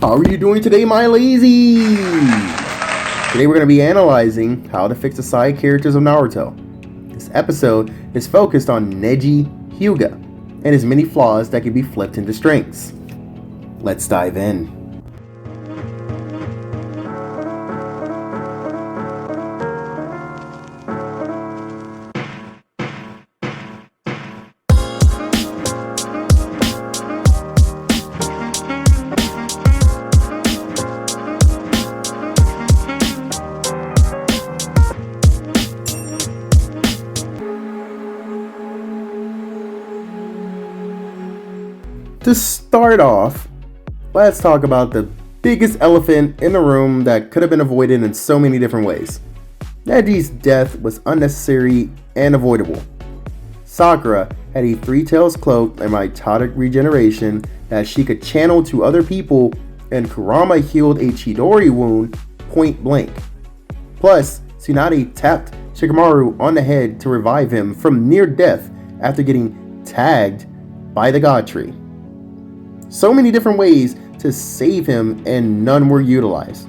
How are you doing today, my lazy? Today we're going to be analyzing how to fix the side characters of Naruto. This episode is focused on Neji Hyuga and his many flaws that can be flipped into strengths. Let's dive in. To start off, let's talk about the biggest elephant in the room that could have been avoided in so many different ways. Neji's death was unnecessary and avoidable. Sakura had a Three Tails cloak and mitotic regeneration that she could channel to other people, and Kurama healed a Chidori wound point blank. Plus, Tsunade tapped Shikamaru on the head to revive him from near death after getting tagged by the God Tree. So many different ways to save him and none were utilized.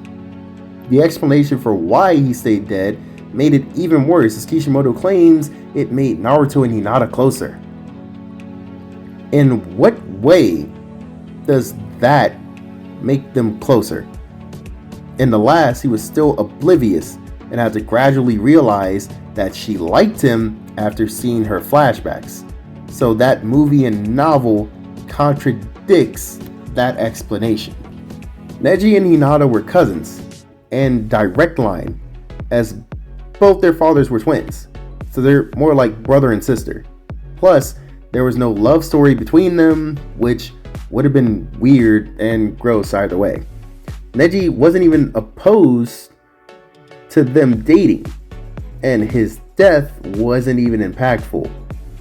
The explanation for why he stayed dead made it even worse, as Kishimoto claims it made Naruto and Hinata closer. In what way does that make them closer? In the last, he was still oblivious and had to gradually realize that she liked him after seeing her flashbacks. So that movie and novel contradicts that explanation. Neji and Hinata were cousins and direct line, as both their fathers were twins, so they're more like brother and sister. Plus, there was no love story between them, which would have been weird and gross either way. Neji wasn't even opposed to them dating, and his death wasn't even impactful,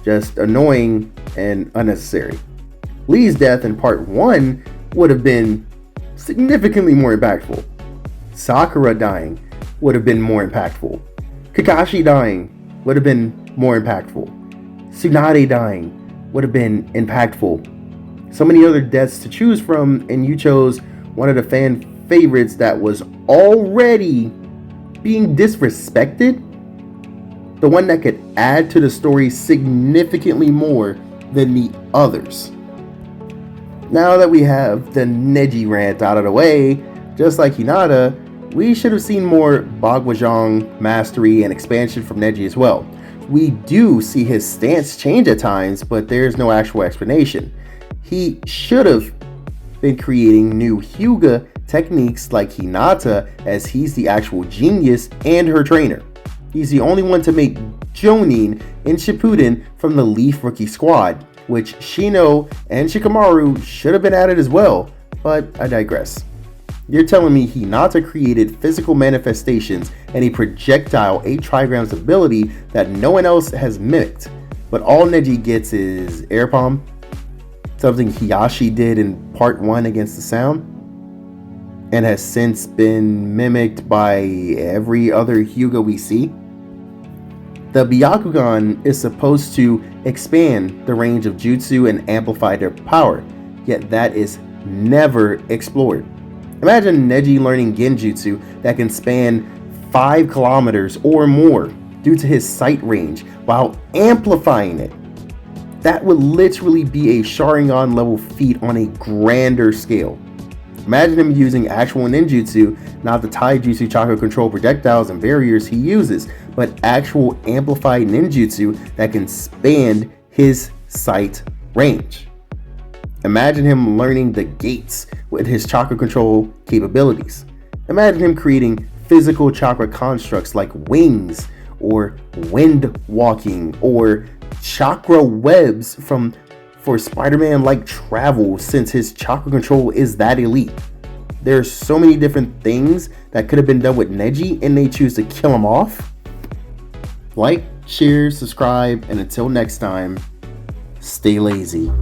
just annoying and unnecessary. Lee's death in part 1 would have been significantly more impactful. Sakura dying would have been more impactful. Kakashi dying would have been more impactful. Tsunade dying would have been impactful. So many other deaths to choose from, and you chose one of the fan favorites that was already being disrespected. The one that could add to the story significantly more than the others. Now that we have the Neji rant out of the way, just like Hinata, we should have seen more Bagwajong mastery and expansion from Neji as well. We do see his stance change at times, but there's no actual explanation. He should have been creating new Hyuga techniques like Hinata, as he's the actual genius and her trainer. He's the only one to make Jonin in Shippuden from the Leaf rookie squad, which Shino and Shikamaru should have been added as well, but I digress. You're telling me Hinata created physical manifestations and a projectile 8 trigrams ability that no one else has mimicked, but all Neji gets is air palm? Something Hiyashi did in part 1 against the Sound, and has since been mimicked by every other Hyuga we see? The Byakugan is supposed to expand the range of jutsu and amplify their power, yet that is never explored. Imagine Neji learning Genjutsu that can span 5 kilometers or more due to his sight range while amplifying it. That would literally be a Sharingan level feat on a grander scale. Imagine him using actual ninjutsu, not the taijutsu chakra control projectiles and barriers he uses, but actual amplified ninjutsu that can span his sight range. Imagine him learning the gates with his chakra control capabilities. Imagine him creating physical chakra constructs like wings or wind walking or chakra webs for Spider-Man like travel, since his chakra control is that elite. There's so many different things that could have been done with Neji, and they choose to kill him off. Like, share, subscribe, and until next time, stay lazy.